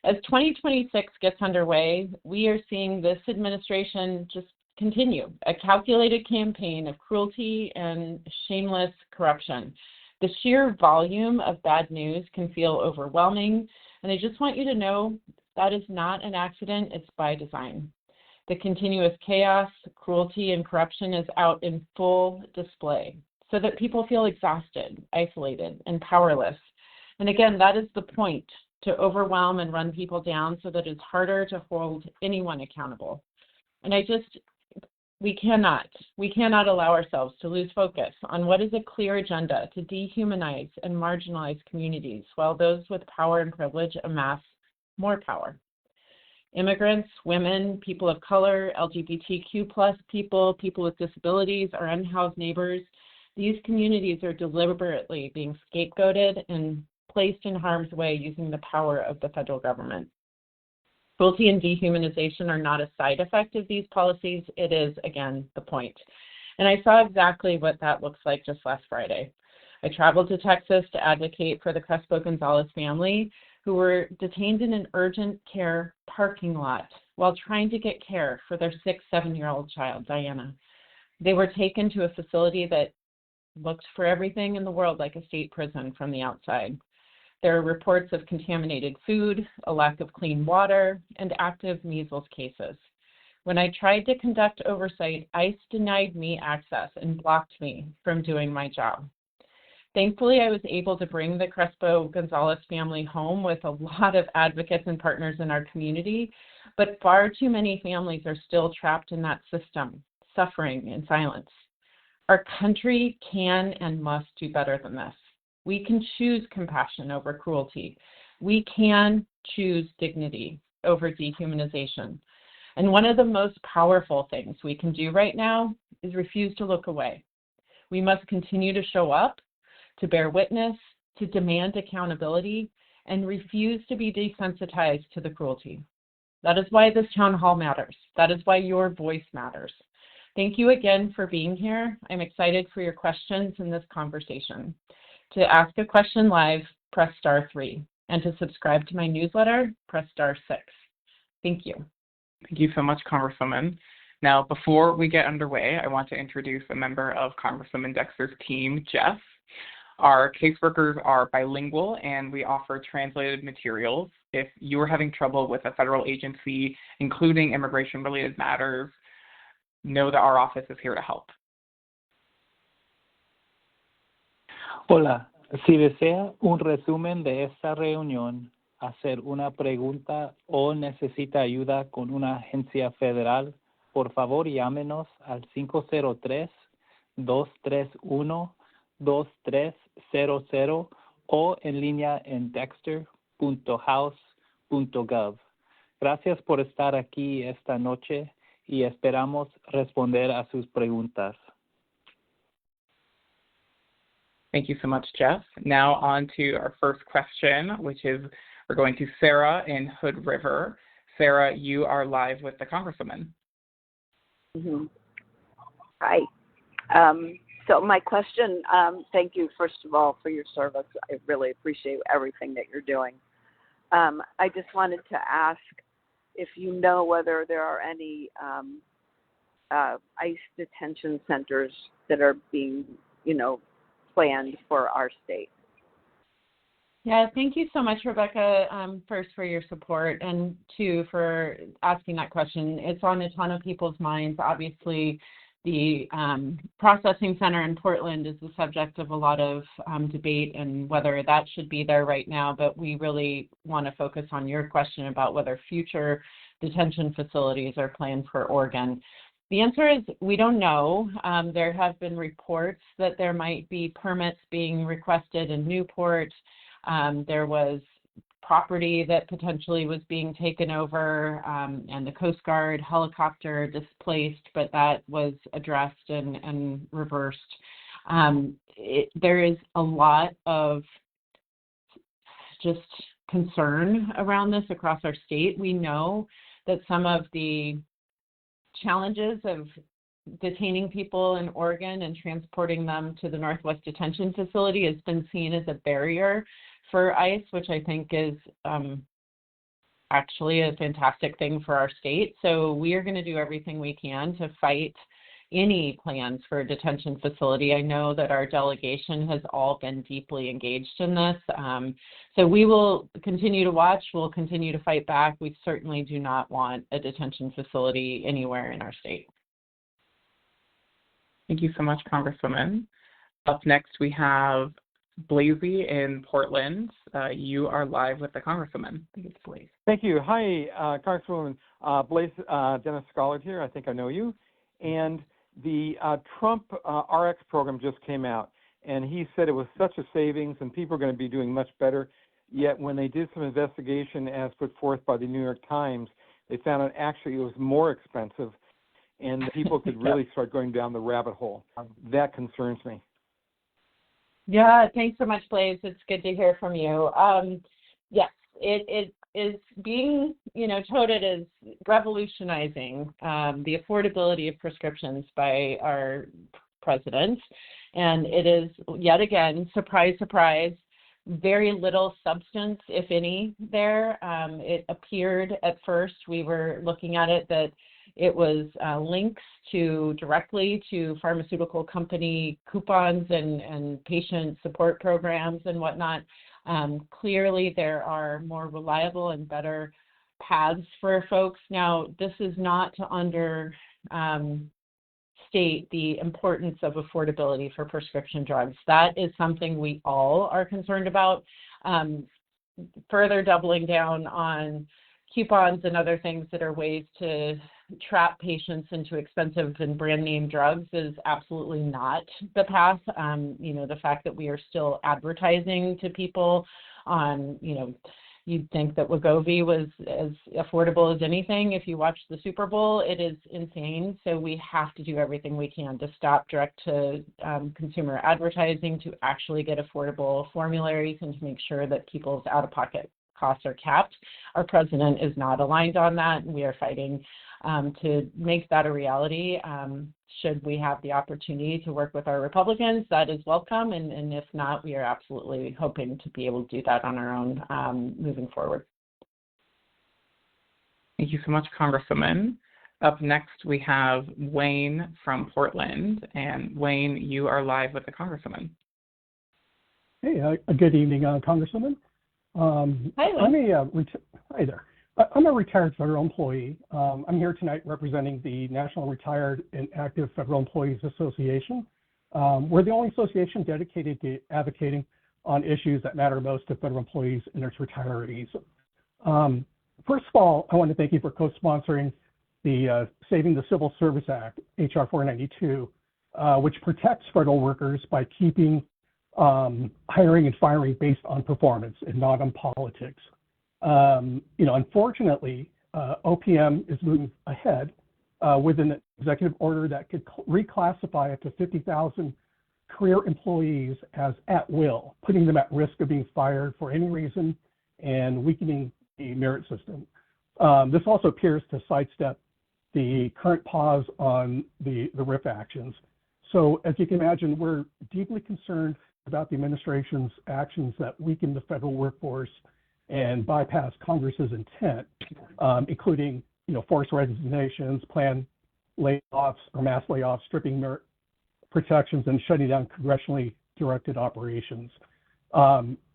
As 2026 gets underway, we are seeing this administration just continue a calculated campaign of cruelty and shameless corruption. The sheer volume of bad news can feel overwhelming, and I just want you to know that is not an accident, it's by design. The continuous chaos, cruelty, and corruption is out in full display so that people feel exhausted, isolated, and powerless. And again, that is the point, to overwhelm and run people down so that it's harder to hold anyone accountable. And we cannot allow ourselves to lose focus on what is a clear agenda to dehumanize and marginalize communities while those with power and privilege amass more power. Immigrants, women, people of color, LGBTQ plus people with disabilities, our unhoused neighbors, these communities are deliberately being scapegoated and placed in harm's way using the power of the federal government. Cruelty and dehumanization are not a side effect of these policies. It is, again, the point. And I saw exactly what that looks like just last Friday. I traveled to Texas to advocate for the Crespo-Gonzalez family who were detained in an urgent care parking lot while trying to get care for their 7-year-old child, Diana. They were taken to a facility that looked for everything in the world like a state prison from the outside. There are reports of contaminated food, a lack of clean water, and active measles cases. When I tried to conduct oversight, ICE denied me access and blocked me from doing my job. Thankfully, I was able to bring the Crespo-Gonzalez family home with a lot of advocates and partners in our community, but far too many families are still trapped in that system, suffering in silence. Our country can and must do better than this. We can choose compassion over cruelty. We can choose dignity over dehumanization. And one of the most powerful things we can do right now is refuse to look away. We must continue to show up, to bear witness, to demand accountability, and refuse to be desensitized to the cruelty. That is why this town hall matters. That is why your voice matters. Thank you again for being here. I'm excited for your questions in this conversation. To ask a question live, press *3. And to subscribe to my newsletter, press *6. Thank you. Thank you so much, Congresswoman. Now, before we get underway, I want to introduce a member of Congresswoman Dexter's team, Jeff. Our caseworkers are bilingual, and we offer translated materials. If you are having trouble with a federal agency, including immigration-related matters, know that our office is here to help. Hola, si desea un resumen de esta reunión, hacer una pregunta o necesita ayuda con una agencia federal, por favor llámenos al 503-231-2300 o en línea en dexter.house.gov. Gracias por estar aquí esta noche y esperamos responder a sus preguntas. Thank you so much, Jeff. Now on to our first question, which is we're going to Sarah in Hood River. Sarah, you are live with the Congresswoman. Mm-hmm. Hi. So my question, thank you, first of all, for your service. I really appreciate everything that you're doing. I just wanted to ask if you know whether there are any ICE detention centers that are being, planned for our state. Yeah, thank you so much, Rebecca, first for your support, and two, for asking that question. It's on a ton of people's minds. Obviously, the processing center in Portland is the subject of a lot of debate and whether that should be there right now, but we really want to focus on your question about whether future detention facilities are planned for Oregon. The answer is we don't know. There have been reports that there might be permits being requested in Newport. There was property that potentially was being taken over and the Coast Guard helicopter displaced, but that was addressed and reversed. There is a lot of just concern around this across our state. We know that some of the challenges of detaining people in Oregon and transporting them to the Northwest Detention Facility has been seen as a barrier for ICE, which I think is actually a fantastic thing for our state. So we are going to do everything we can to fight any plans for a detention facility. I know that our delegation has all been deeply engaged in this. So we will continue to watch. We'll continue to fight back. We certainly do not want a detention facility anywhere in our state. Thank you so much, Congresswoman. Up next, we have Blasey in Portland. You are live with the Congresswoman. I think it's Blaze. Thank you. Hi, Congresswoman. Blaze Dennis Scollard here. I think I know you. And the Trump RX program just came out, and he said it was such a savings and people are going to be doing much better. Yet when they did some investigation as put forth by the New York Times, they found out actually it was more expensive, and people could really start going down the rabbit hole. That concerns me. Yeah, thanks so much, Blaze. It's good to hear from you. Yes, it is being, touted as revolutionizing the affordability of prescriptions by our president. And it is, yet again, surprise, surprise, very little substance, if any, there. It appeared at first, we were looking at it, that it was links directly to pharmaceutical company coupons and patient support programs and whatnot. Clearly, there are more reliable and better paths for folks. Now, this is not to understate the importance of affordability for prescription drugs. That is something we all are concerned about. Further doubling down on coupons and other things that are ways to trap patients into expensive and brand name drugs is absolutely not the path. The fact that we are still advertising to people on, you'd think that Wegovy was as affordable as anything. If you watch the Super Bowl, it is insane. So we have to do everything we can to stop direct to consumer advertising, to actually get affordable formularies and to make sure that people's out-of-pocket costs are capped. Our president is not aligned on that, and we are fighting to make that a reality. Should we have the opportunity to work with our Republicans, that is welcome, and if not, we are absolutely hoping to be able to do that on our own moving forward. Thank you so much, Congresswoman. Up next, we have Wayne from Portland, and Wayne, you are live with the Congresswoman. Hey, good evening, Congresswoman. Hi, Wayne. Hi there. I'm a retired federal employee. I'm here tonight representing the National Retired and Active Federal Employees Association. We're the only association dedicated to advocating on issues that matter most to federal employees and its retirees. First of all, I want to thank you for co-sponsoring the Saving the Civil Service Act, H.R. 492, which protects federal workers by keeping hiring and firing based on performance and not on politics. Unfortunately, OPM is moving ahead with an executive order that could reclassify up to 50,000 career employees as at will, putting them at risk of being fired for any reason and weakening the merit system. This also appears to sidestep the current pause on the RIF actions. So as you can imagine, we're deeply concerned about the administration's actions that weaken the federal workforce and bypass Congress's intent, including, forced resignations, planned layoffs or mass layoffs, stripping merit protections, and shutting down congressionally directed operations.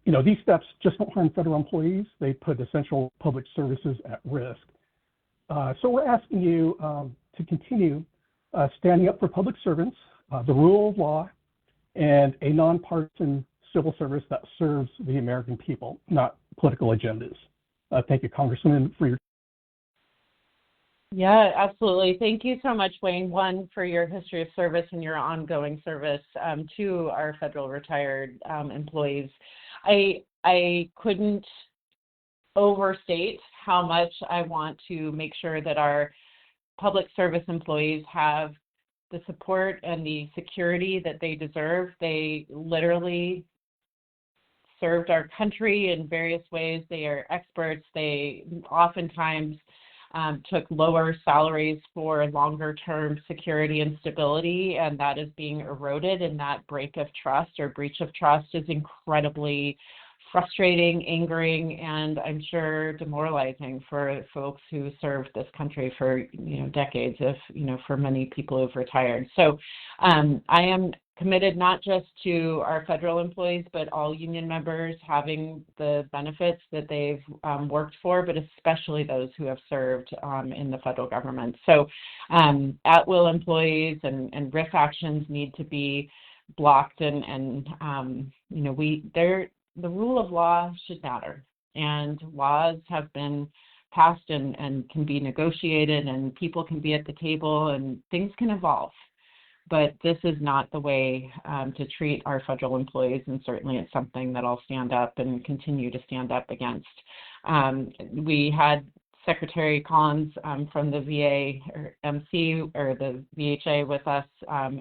These steps just don't harm federal employees. They put essential public services at risk. So we're asking you to continue standing up for public servants, the rule of law, and a nonpartisan civil service that serves the American people, not political agendas. Thank you, Congressman, for your. Yeah, absolutely. Thank you so much, Wayne, one, for your history of service and your ongoing service to our federal retired employees. I couldn't overstate how much I want to make sure that our public service employees have the support and the security that they deserve. They literally served our country in various ways. They are experts. They oftentimes took lower salaries for longer-term security and stability, and that is being eroded, and that breach of trust is incredibly frustrating, angering, and I'm sure demoralizing for folks who served this country for decades, if for many people who've retired. So I am committed not just to our federal employees, but all union members having the benefits that they've worked for, but especially those who have served in the federal government. So at-will employees and RIF actions need to be blocked, and the rule of law should matter, and laws have been passed and can be negotiated, and people can be at the table, and things can evolve. But this is not the way to treat our federal employees, and certainly it's something that I'll stand up and continue to stand up against. We had Secretary Collins from the VA or MC or the VHA with us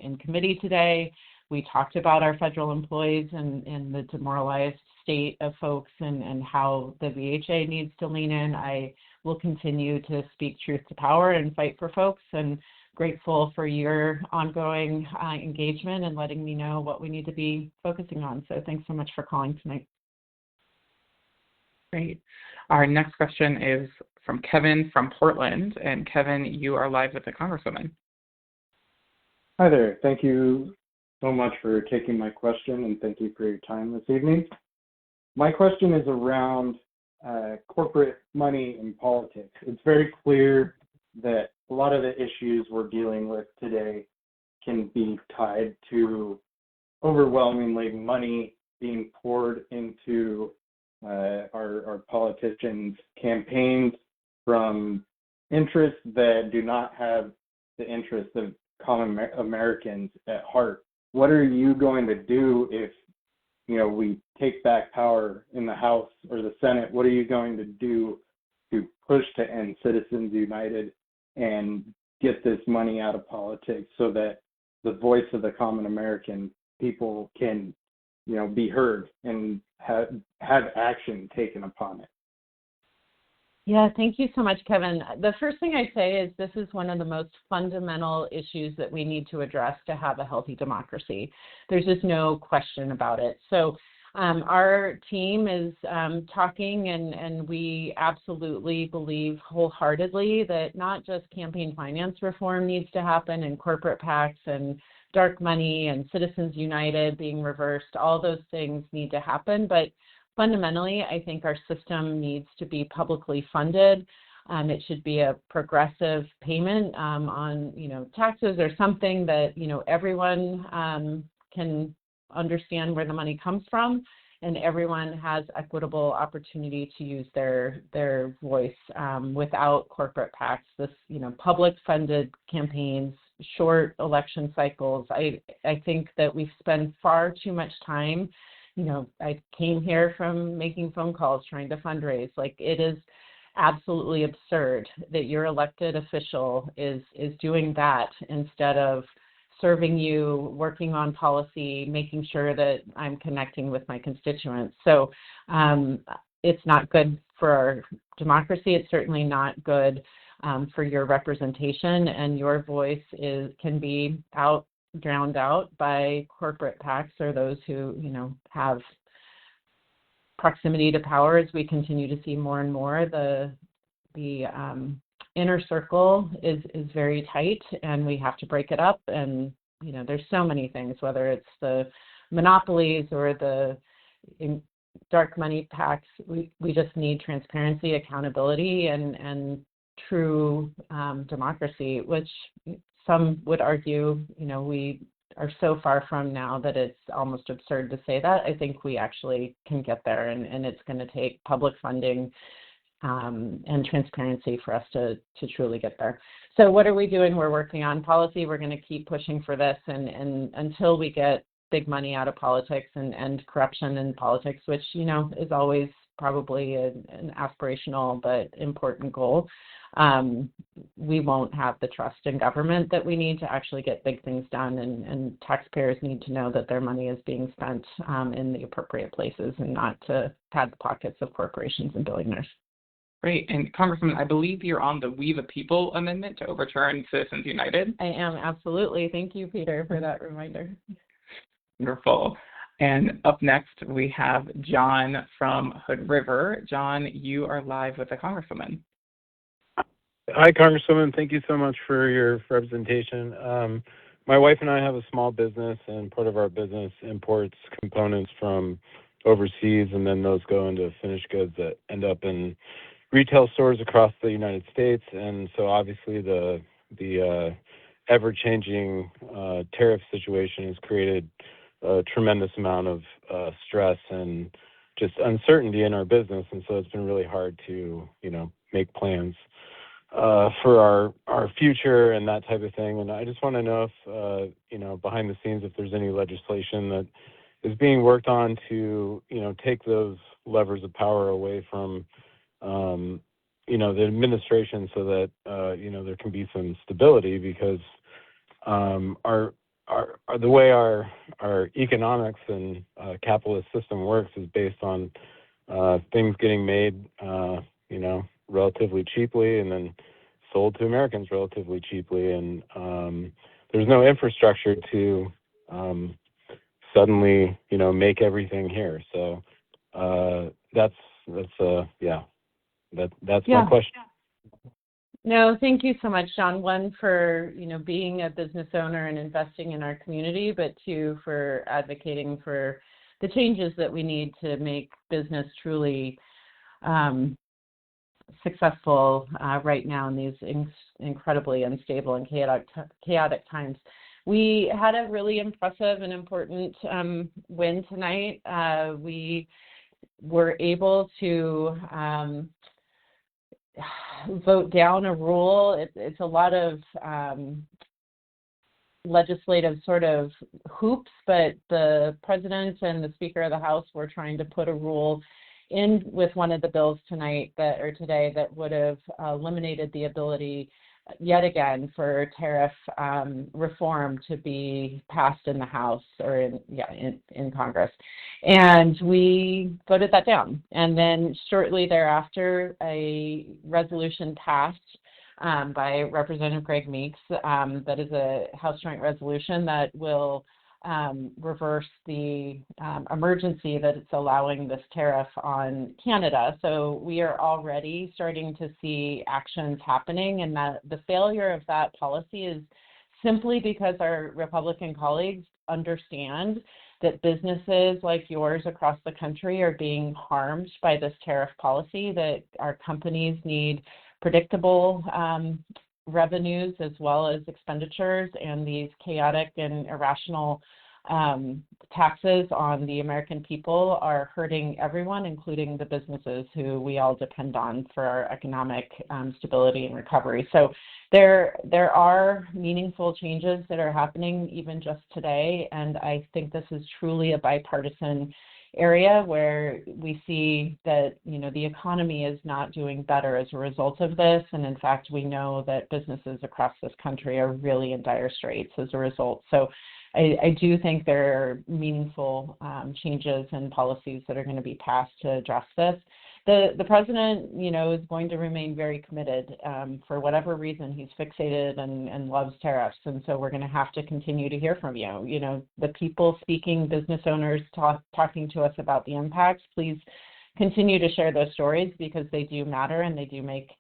in committee today. We talked about our federal employees and the demoralized state of folks and how the VHA needs to lean in. I will continue to speak truth to power and fight for folks, and grateful for your ongoing engagement and letting me know what we need to be focusing on. So thanks so much for calling tonight. Great. Our next question is from Kevin from Portland. And Kevin, you are live with the Congresswoman. Hi there. Thank you so much for taking my question, and thank you for your time this evening. My question is around corporate money in politics. It's very clear that a lot of the issues we're dealing with today can be tied to overwhelmingly money being poured into our politicians' campaigns from interests that do not have the interests of common Americans at heart. What are you going to do if we take back power in the House or the Senate? What are you going to do to push to end Citizens United and get this money out of politics so that the voice of the common American people can, be heard and have action taken upon it? Yeah, thank you so much, Kevin. The first thing I say is this is one of the most fundamental issues that we need to address to have a healthy democracy. There's just no question about it. So our team is talking, and we absolutely believe wholeheartedly that not just campaign finance reform needs to happen, and corporate PACs and dark money and Citizens United being reversed. All those things need to happen, but fundamentally, I think our system needs to be publicly funded. It should be a progressive payment on, taxes or something that, everyone can understand where the money comes from, and everyone has equitable opportunity to use their voice without corporate PACs. This, public funded campaigns, short election cycles. I think that we've spent far too much time. I came here from making phone calls, trying to fundraise. Like, it is absolutely absurd that your elected official is doing that instead of serving you, working on policy, making sure that I'm connecting with my constituents. So it's not good for our democracy. It's certainly not good for your representation, and your voice can be drowned out by corporate PACs or those who, have proximity to power. As we continue to see more and more, the inner circle is very tight, and we have to break it up. And, there's so many things, whether it's the monopolies or the dark money PACs. We just need transparency, accountability, and true democracy, which some would argue, we are so far from now that it's almost absurd to say that. I think we actually can get there, and it's going to take public funding and transparency for us to truly get there. So what are we doing? We're working on policy. We're going to keep pushing for this, and until we get big money out of politics and end corruption in politics, which, is always probably an aspirational but important goal, we won't have the trust in government that we need to actually get big things done, and taxpayers need to know that their money is being spent in the appropriate places and not to pad the pockets of corporations and billionaires. Great. And Congressman, I believe you're on the We the People amendment to overturn Citizens United. I am, absolutely. Thank you, Peter, for that reminder. Wonderful. And up next, we have John from Hood River. John, you are live with the Congresswoman. Hi, Congresswoman. Thank you so much for your representation. My wife and I have a small business, and part of our business imports components from overseas, and then those go into finished goods that end up in retail stores across the United States. And so obviously the ever-changing tariff situation has created a tremendous amount of stress and just uncertainty in our business. And so it's been really hard to, make plans for our future and that type of thing. And I just want to know if, behind the scenes, if there's any legislation that is being worked on to, take those levers of power away from, the administration so that, there can be some stability, because the way our economics and capitalist system works is based on things getting made, relatively cheaply and then sold to Americans relatively cheaply. And there's no infrastructure to suddenly, make everything here. So that's my question. No, thank you so much, John. One, for being a business owner and investing in our community, but two, for advocating for the changes that we need to make business truly successful right now in these incredibly unstable and chaotic times. We had a really impressive and important win tonight. We were able to vote down a rule. It's a lot of legislative sort of hoops, but the president and the Speaker of the House were trying to put a rule in with one of the bills today that would have eliminated the ability yet again for tariff reform to be passed in the House or in Congress. And we voted that down. And then shortly thereafter, a resolution passed by Representative Greg Meeks that is a House Joint Resolution that will reverse the emergency that it's allowing this tariff on Canada. So we are already starting to see actions happening, and that the failure of that policy is simply because our Republican colleagues understand that businesses like yours across the country are being harmed by this tariff policy, that our companies need predictable revenues as well as expenditures, and these chaotic and irrational taxes on the American people are hurting everyone, including the businesses who we all depend on for our economic stability and recovery. So there are meaningful changes that are happening even just today, and I think this is truly a bipartisan area where we see that the economy is not doing better as a result of this, and in fact we know that businesses across this country are really in dire straits as a result. So I do think there are meaningful changes and policies that are going to be passed to address this. The president, is going to remain very committed. For whatever reason, he's fixated and loves tariffs, and so we're going to have to continue to hear from you. The people speaking, business owners talking to us about the impacts, please continue to share those stories, because they do matter and they do make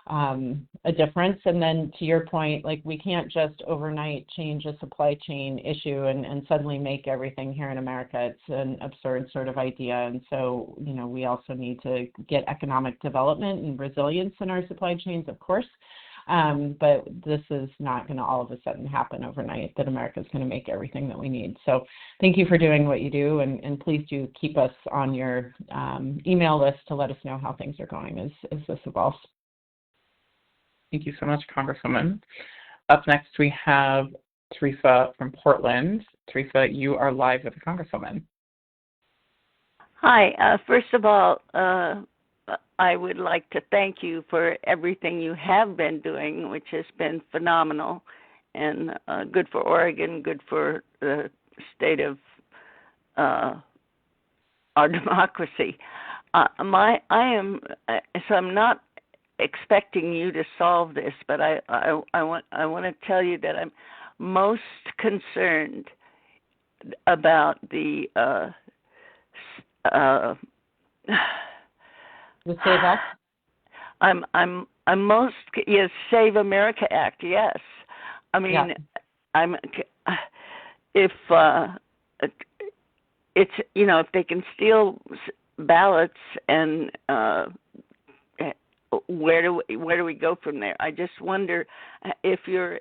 a difference. And then to your point, we can't just overnight change a supply chain issue and suddenly make everything here in America. It's an absurd sort of idea. And so, we also need to get economic development and resilience in our supply chains, of course. But this is not going to all of a sudden happen overnight, that America is going to make everything that we need. So thank you for doing what you do. And please do keep us on your email list to let us know how things are going as this evolves. Thank you so much, Congresswoman. Up next, we have Teresa from Portland. Teresa, you are live with the Congresswoman. Hi. First of all, I would like to thank you for everything you have been doing, which has been phenomenal and good for Oregon, good for the state of our democracy. I'm not expecting you to solve this, but I want to tell you that I'm most concerned about the The Save Act? I'm most, yes, Save America Act, yes. I mean, Yeah. I'm if it's, you know, if they can steal ballots, and where do we go from there? I just wonder if you're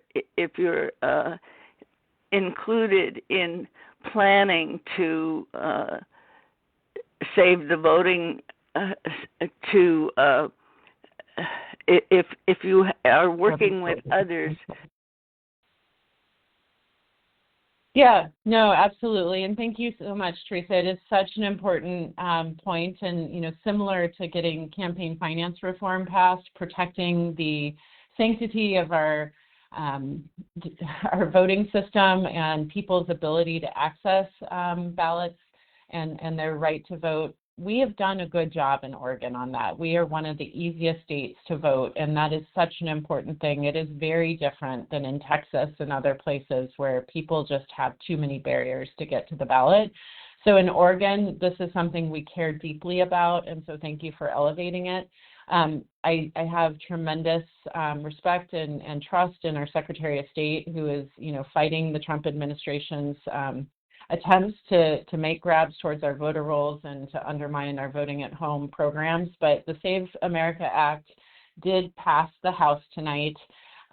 included in planning to save the voting, to if you are working with others. Yeah, no, absolutely. And thank you so much, Teresa. It is such an important point, and, you know, similar to getting campaign finance reform passed, protecting the sanctity of our voting system and people's ability to access ballots and their right to vote. We have done a good job in Oregon on that. We are one of the easiest states to vote, and that is such an important thing. It is very different than in Texas and other places where people just have too many barriers to get to the ballot. So in Oregon, this is something we care deeply about, and so thank you for elevating it. I have tremendous respect and trust in our Secretary of State, who is, you know, fighting the Trump administration's attempts to make grabs towards our voter rolls and to undermine our voting at home programs. But the Save America Act did pass the House tonight.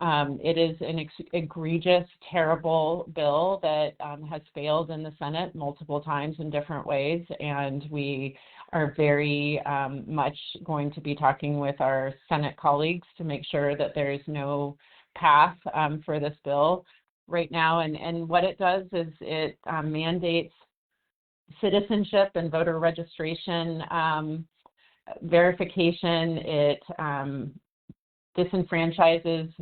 It is an egregious, terrible bill that has failed in the Senate multiple times in different ways, and we are very much going to be talking with our Senate colleagues to make sure that there is no path for this bill right now. And what it does is it mandates citizenship and voter registration verification. It disenfranchises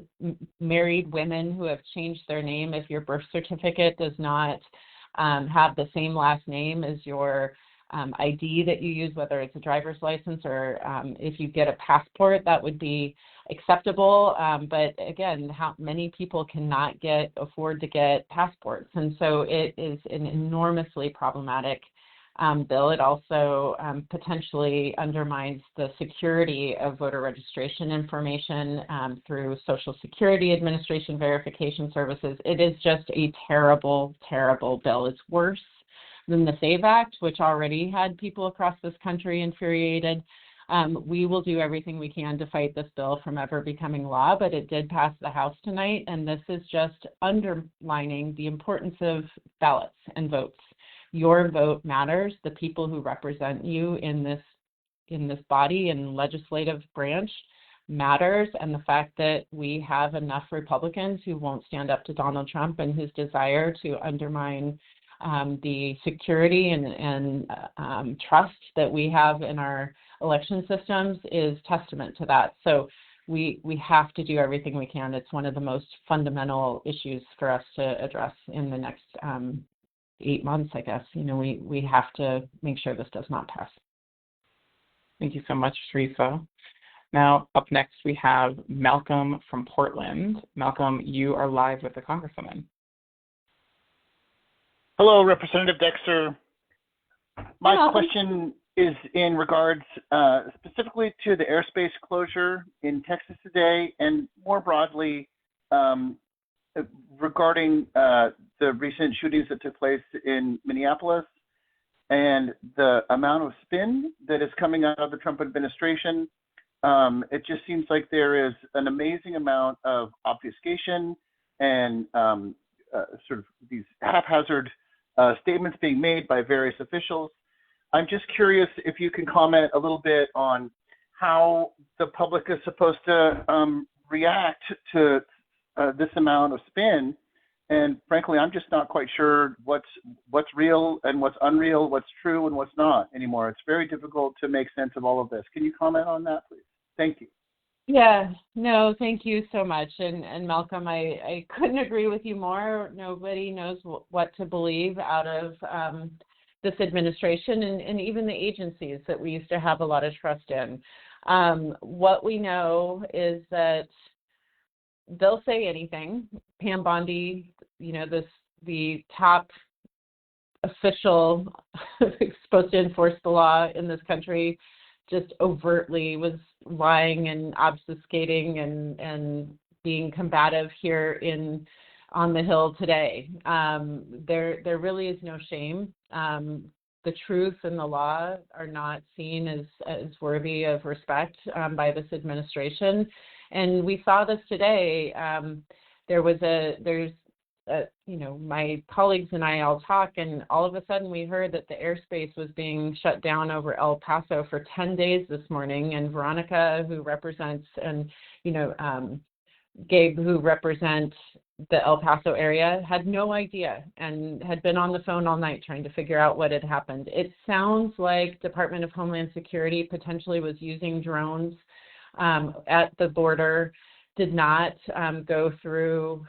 married women who have changed their name if your birth certificate does not have the same last name as your ID that you use, whether it's a driver's license or if you get a passport, that would be acceptable. But again, how many people cannot afford to get passports? And so it is an enormously problematic bill. It also potentially undermines the security of voter registration information through Social Security Administration verification services. It is just a terrible, terrible bill. It's worse than the SAVE Act, which already had people across this country infuriated. We will do everything we can to fight this bill from ever becoming law, but it did pass the House tonight, and this is just underlining the importance of ballots and votes. Your vote matters. The people who represent you in this body and legislative branch matters, and the fact that we have enough Republicans who won't stand up to Donald Trump and his desire to undermine the security and trust that we have in our election systems is testament to that. So we have to do everything we can. It's one of the most fundamental issues for us to address in the next 8 months, I guess. You know, we have to make sure this does not pass. Thank you so much, Teresa. Now, up next, we have Malcolm from Portland. Malcolm, you are live with the Congresswoman. Hello, Representative Dexter. My question is in regards specifically to the airspace closure in Texas today, and more broadly regarding the recent shootings that took place in Minneapolis and the amount of spin that is coming out of the Trump administration. It just seems like there is an amazing amount of obfuscation and sort of these haphazard statements being made by various officials. I'm just curious if you can comment a little bit on how the public is supposed to react to this amount of spin. And frankly, I'm just not quite sure what's real and what's unreal, what's true and what's not anymore. It's very difficult to make sense of all of this. Can you comment on that, please? Thank you. Yeah, no, thank you so much. And Malcolm, I couldn't agree with you more. Nobody knows what to believe out of this administration and even the agencies that we used to have a lot of trust in. What we know is that they'll say anything. Pam Bondi, you know, the top official supposed to enforce the law in this country just overtly was lying and obfuscating and being combative here on the Hill today. There really is no shame. The truth and the law are not seen as worthy of respect by this administration. And we saw this today. My colleagues and I all talk, and all of a sudden we heard that the airspace was being shut down over El Paso for 10 days this morning. And Veronica, who represents, and Gabe, who represent the El Paso area, had no idea and had been on the phone all night trying to figure out what had happened. It sounds like Department of Homeland Security potentially was using drones at the border, did not go through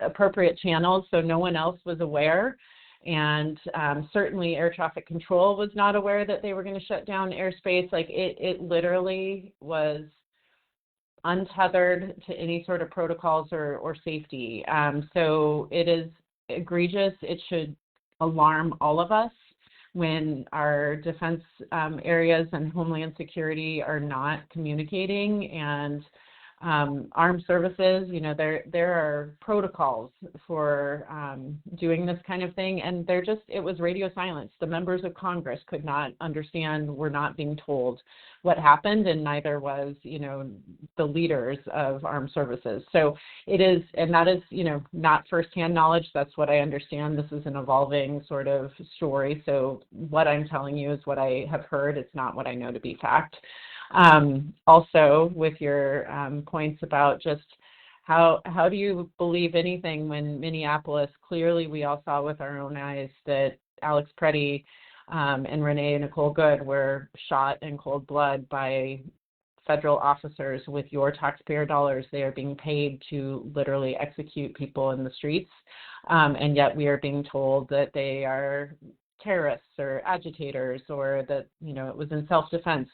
appropriate channels, so no one else was aware. And certainly air traffic control was not aware that they were going to shut down airspace. Like it literally was untethered to any sort of protocols or safety. So it is egregious. It should alarm all of us when our defense areas and Homeland Security are not communicating. And armed services, there are protocols for doing this kind of thing, and it was radio silence. The members of Congress could not understand, were not being told what happened, and neither was, the leaders of armed services. So it is, and that is, not firsthand knowledge. That's what I understand. This is an evolving sort of story. So what I'm telling you is what I have heard. It's not what I know to be fact. Also, with your points about just how do you believe anything when Minneapolis, clearly we all saw with our own eyes that Alex Preddy and Renee and Nicole Good were shot in cold blood by federal officers with your taxpayer dollars. They are being paid to literally execute people in the streets, and yet we are being told that they are terrorists or agitators, or that it was in self-defense.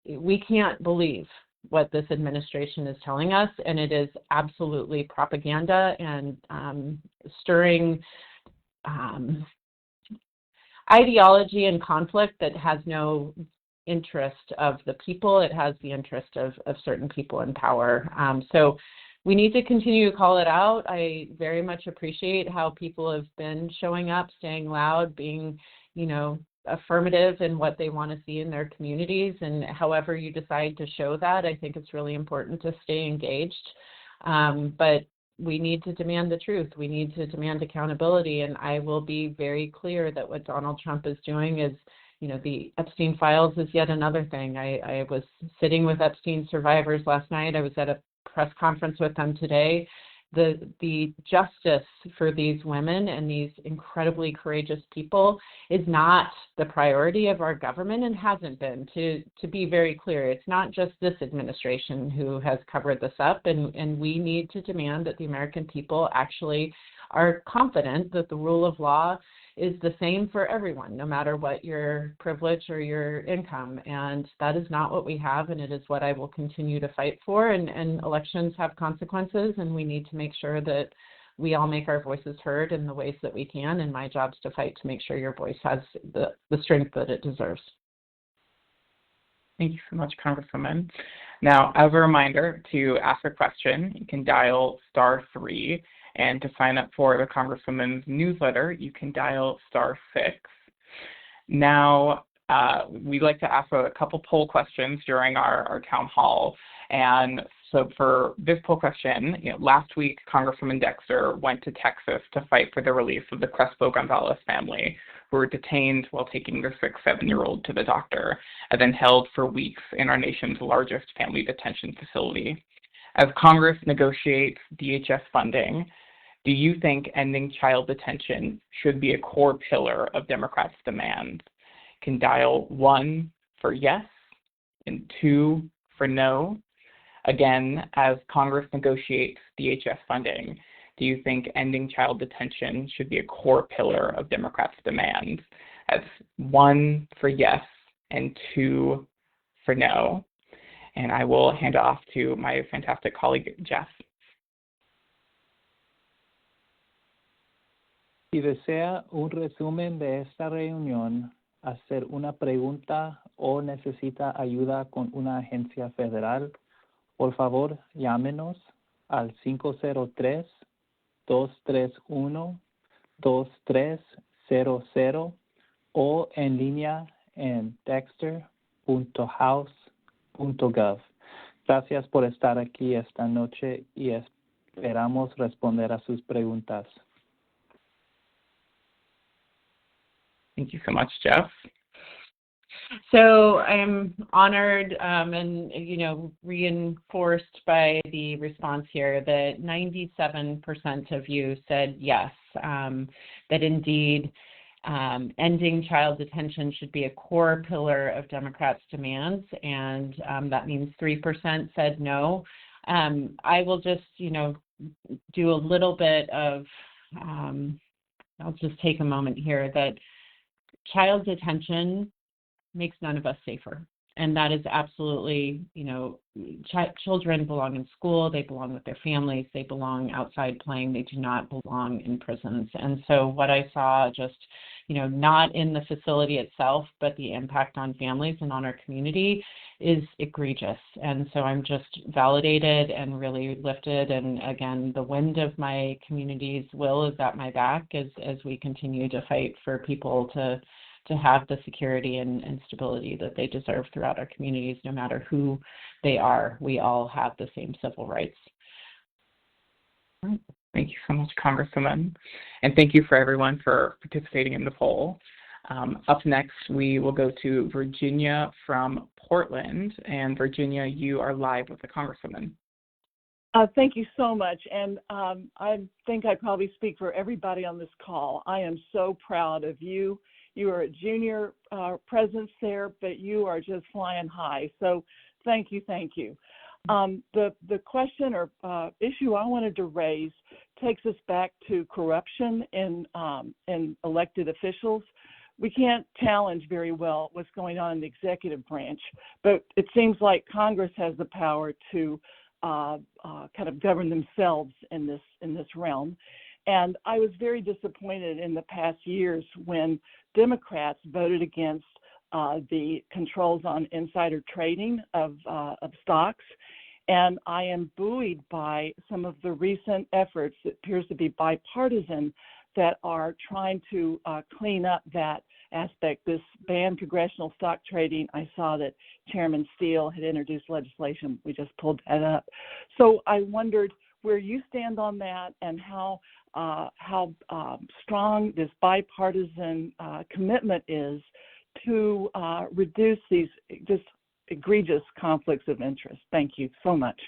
We can't believe what this administration is telling us, and it is absolutely propaganda and stirring ideology and conflict that has no interest of the people. It has the interest of certain people in power. So we need to continue to call it out. I very much appreciate how people have been showing up, staying loud, being, affirmative in what they want to see in their communities, and however you decide to show that, I think it's really important to stay engaged. But we need to demand the truth. We need to demand accountability, and I will be very clear that what Donald Trump is doing is, the Epstein files is yet another thing. I was sitting with Epstein survivors last night. I was at a press conference with them today. The justice for these women and these incredibly courageous people is not the priority of our government, and hasn't been. To be very clear, it's not just this administration who has covered this up, and we need to demand that the American people actually are confident that the rule of law is the same for everyone, no matter what your privilege or your income. And that is not what we have, and it is what I will continue to fight for. And elections have consequences, and we need to make sure that we all make our voices heard in the ways that we can. And my job is to fight to make sure your voice has the strength that it deserves. Thank you so much, Congresswoman. Now, as a reminder, to ask a question, you can dial *3. And to sign up for the Congresswoman's newsletter, you can dial *6. Now, we like to ask a couple poll questions during our town hall. And so for this poll question, last week, Congresswoman Dexter went to Texas to fight for the release of the Crespo Gonzalez family, who were detained while taking their 7-year-old to the doctor, and then held for weeks in our nation's largest family detention facility. As Congress negotiates DHS funding, do you think ending child detention should be a core pillar of Democrats' demands? You can dial 1 for yes and 2 for no. Again, as Congress negotiates DHS funding, do you think ending child detention should be a core pillar of Democrats' demands? That's 1 for yes and 2 for no. And I will hand it off to my fantastic colleague, Jeff. Si desea un resumen de esta reunión, hacer una pregunta o necesita ayuda con una agencia federal, por favor, llámenos al 503-231-2300 o en línea en dexter.house.gov. Gracias por estar aquí esta noche y esperamos responder a sus preguntas. Thank you so much, Jeff. So I'm honored and, reinforced by the response here that 97% of you said yes, that indeed ending child detention should be a core pillar of Democrats' demands, and that means 3% said no. I will just, do a little bit of, I'll just take a moment here that child detention makes none of us safer. And that is absolutely, children belong in school, they belong with their families, they belong outside playing, they do not belong in prisons. And so what I saw just, not in the facility itself, but the impact on families and on our community is egregious. And so I'm just validated and really lifted. And again, the wind of my community's will is at my back as we continue to fight for people to have the security and stability that they deserve throughout our communities, no matter who they are. We all have the same civil rights. Thank you so much, Congresswoman. And thank you for everyone for participating in the poll. Up next, we will go to Virginia from Portland. And Virginia, you are live with the Congresswoman. Thank you so much. And I think I probably speak for everybody on this call. I am so proud of you. You are a junior presence there, but you are just flying high. So thank you, thank you. The question or issue I wanted to raise takes us back to corruption in elected officials. We can't challenge very well what's going on in the executive branch, but it seems like Congress has the power to kind of govern themselves in this realm. And I was very disappointed in the past years when Democrats voted against the controls on insider trading of stocks. And I am buoyed by some of the recent efforts that appears to be bipartisan that are trying to clean up that aspect. This ban congressional stock trading, I saw that Chairman Steele had introduced legislation. We just pulled that up. So I wondered where you stand on that and how strong this bipartisan commitment is to reduce these just egregious conflicts of interest. Thank you so much.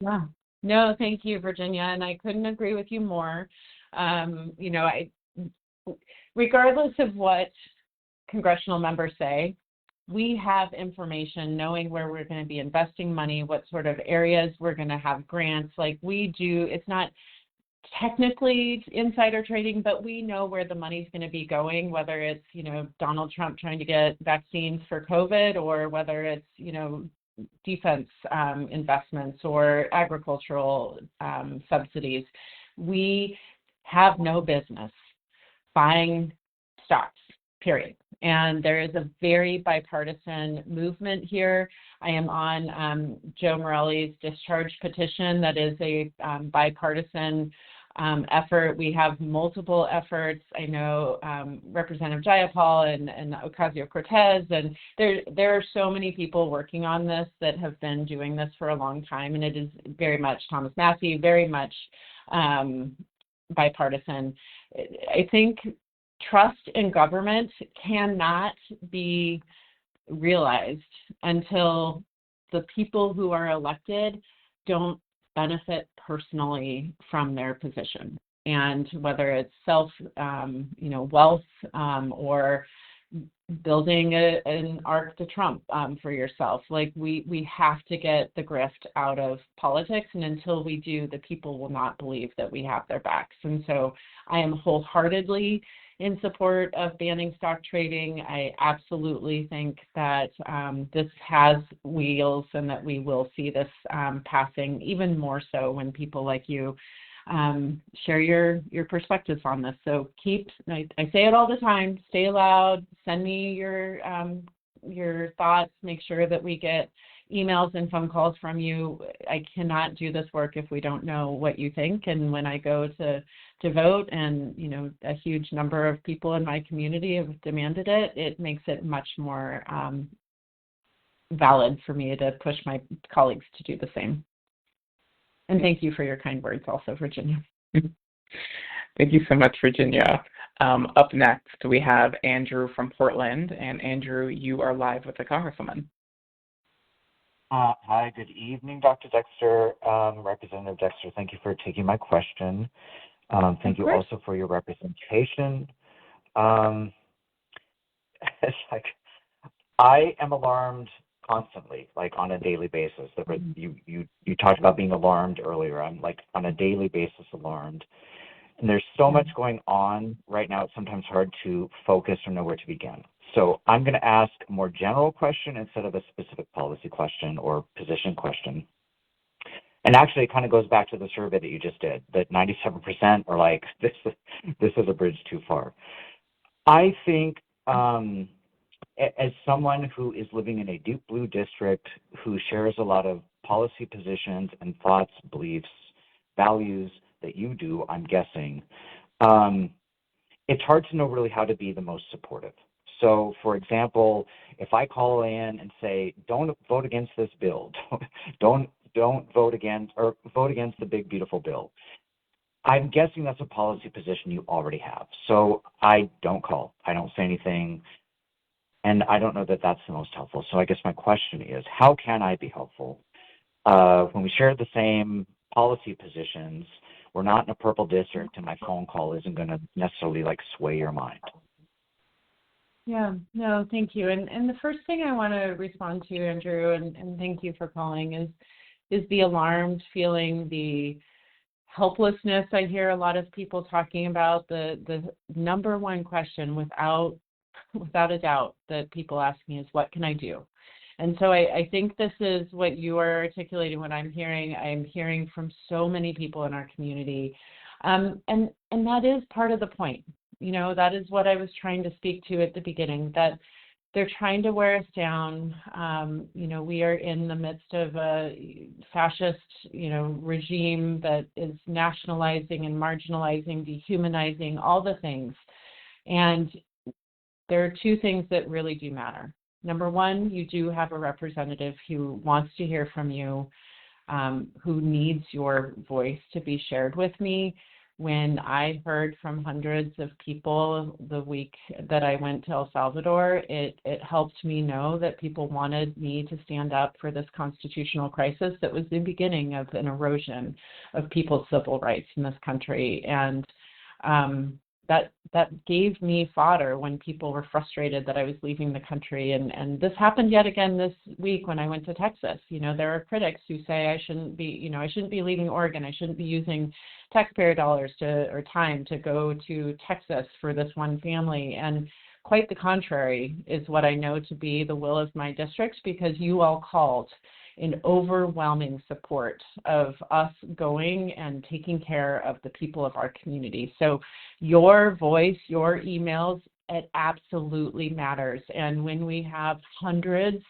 Yeah. No, thank you, Virginia, and I couldn't agree with you more. Regardless of what congressional members say, we have information knowing where we're going to be investing money, what sort of areas we're going to have grants. Like we do, it's not technically insider trading, but we know where the money's going to be going, whether it's, Donald Trump trying to get vaccines for COVID or whether it's, defense investments or agricultural subsidies. We have no business buying stocks, period. And there is a very bipartisan movement here. I am on Joe Morelli's discharge petition. That is a bipartisan effort. We have multiple efforts. I know Representative Jayapal and Ocasio-Cortez, and there are so many people working on this that have been doing this for a long time, and it is very much Thomas Massey, very much bipartisan. I think trust in government cannot be realized until the people who are elected don't benefit personally from their position. And whether it's wealth or building an arc to Trump for yourself, like we have to get the grift out of politics. And until we do, the people will not believe that we have their backs. And so I am wholeheartedly in support of banning stock trading. I absolutely think that this has wheels and that we will see this passing even more so when people like you share your perspectives on this. So I say it all the time, stay loud, send me your thoughts, make sure that we get emails and phone calls from you. I cannot do this work if we don't know what you think. And when I go to vote, and a huge number of people in my community have demanded it, it makes it much more valid for me to push my colleagues to do the same. And thank you for your kind words also, Virginia. Thank you so much, Virginia. Up next, we have Andrew from Portland. And Andrew, you are live with the Congresswoman. Hi, good evening, Dr. Dexter, Representative Dexter. Thank you for taking my question. Thank you also for your representation. It's like I am alarmed constantly, like on a daily basis. You talked about being alarmed earlier. I'm like on a daily basis alarmed. And there's so much going on right now, it's sometimes hard to focus or know where to begin. So I'm going to ask a more general question instead of a specific policy question or position question. And actually, it kind of goes back to the survey that you just did, that 97% are like, this is a bridge too far. I think as someone who is living in a deep blue district, who shares a lot of policy positions and thoughts, beliefs, values that you do, I'm guessing, it's hard to know really how to be the most supportive. So, for example, if I call in and say, don't vote against this bill, don't vote against, or vote against the big, beautiful bill, I'm guessing that's a policy position you already have. So I don't call. I don't say anything. And I don't know that that's the most helpful. So I guess my question is, how can I be helpful? When we share the same policy positions, we're not in a purple district, and my phone call isn't going to necessarily like sway your mind. Yeah, no, thank you. And the first thing I want to respond to, Andrew, and thank you for calling, is the alarmed feeling, the helplessness. I hear a lot of people talking about the number one question without a doubt that people ask me is, what can I do? And so I think this is what you are articulating, what I'm hearing from so many people in our community. And that is part of the point. That is what I was trying to speak to at the beginning, that they're trying to wear us down. We are in the midst of a fascist, regime that is nationalizing and marginalizing, dehumanizing, all the things. And there are two things that really do matter. Number one, you do have a representative who wants to hear from you, who needs your voice to be shared with me. When I heard from hundreds of people the week that I went to El Salvador, it helped me know that people wanted me to stand up for this constitutional crisis that was the beginning of an erosion of people's civil rights in this country. And that gave me fodder when people were frustrated that I was leaving the country. And this happened yet again this week when I went to Texas. There are critics who say I shouldn't be leaving Oregon. I shouldn't be using taxpayer dollars or time to go to Texas for this one family. And quite the contrary is what I know to be the will of my district, because you all called in overwhelming support of us going and taking care of the people of our community. So your voice, your emails, it absolutely matters. And when we have hundreds,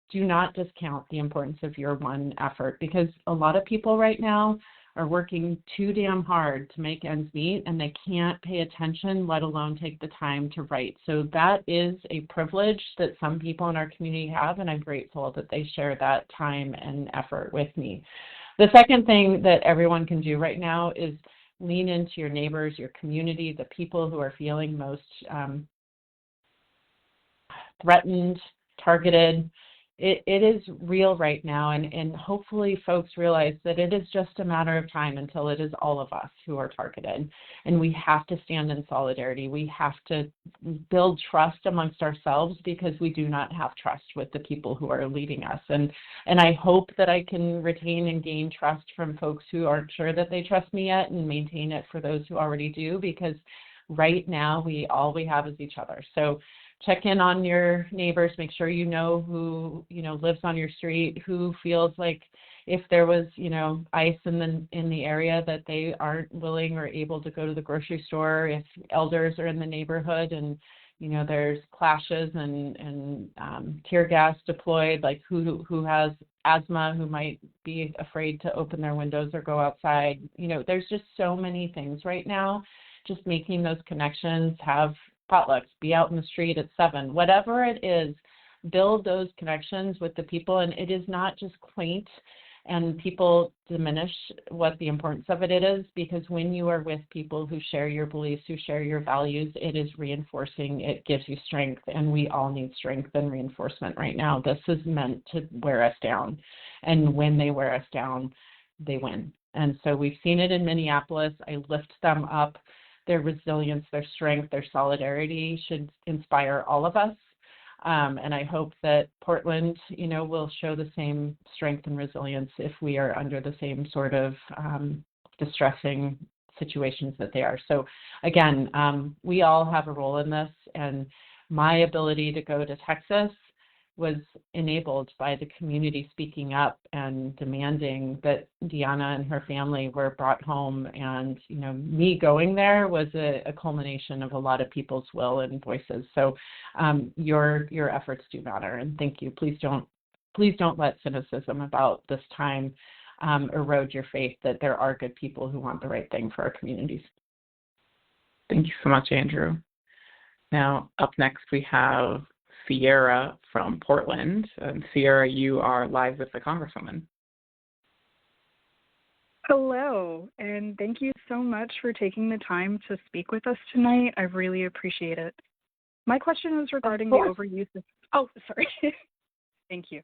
do not discount the importance of your one effort, because a lot of people right now are working too damn hard to make ends meet, and they can't pay attention, let alone take the time to write. So that is a privilege that some people in our community have, and I'm grateful that they share that time and effort with me. The second thing that everyone can do right now is lean into your neighbors, your community, the people who are feeling most threatened, targeted. It is real right now, and hopefully folks realize that it is just a matter of time until it is all of us who are targeted, and we have to stand in solidarity. We have to build trust amongst ourselves, because we do not have trust with the people who are leading us, and I hope that I can retain and gain trust from folks who aren't sure that they trust me yet, and maintain it for those who already do, because right now all we have is each other. So check in on your neighbors, make sure you know who lives on your street, who feels like if there was, ice in the area that they aren't willing or able to go to the grocery store, if elders are in the neighborhood and there's clashes and tear gas deployed, like who has asthma, who might be afraid to open their windows or go outside. There's just so many things right now. Just making those connections, have potlucks, be out in the street at 7, whatever it is, build those connections with the people. And it is not just quaint, and people diminish what the importance of it is, because when you are with people who share your beliefs, who share your values, it is reinforcing, it gives you strength, and we all need strength and reinforcement right now. This is meant to wear us down, and when they wear us down, they win. And so we've seen it in Minneapolis. I lift them up. Their resilience, their strength, their solidarity should inspire all of us. And I hope that Portland, will show the same strength and resilience if we are under the same sort of distressing situations that they are. So again, we all have a role in this, and my ability to go to Texas was enabled by the community speaking up and demanding that Deanna and her family were brought home. And, me going there was a culmination of a lot of people's will and voices. So your efforts do matter. And thank you. Please don't let cynicism about this time erode your faith that there are good people who want the right thing for our communities. Thank you so much, Andrew. Now, up next, we have Sierra from Portland. And Sierra, you are live with the Congresswoman. Hello, and thank you so much for taking the time to speak with us tonight. I really appreciate it. My question is regarding the overuse of... Thank you.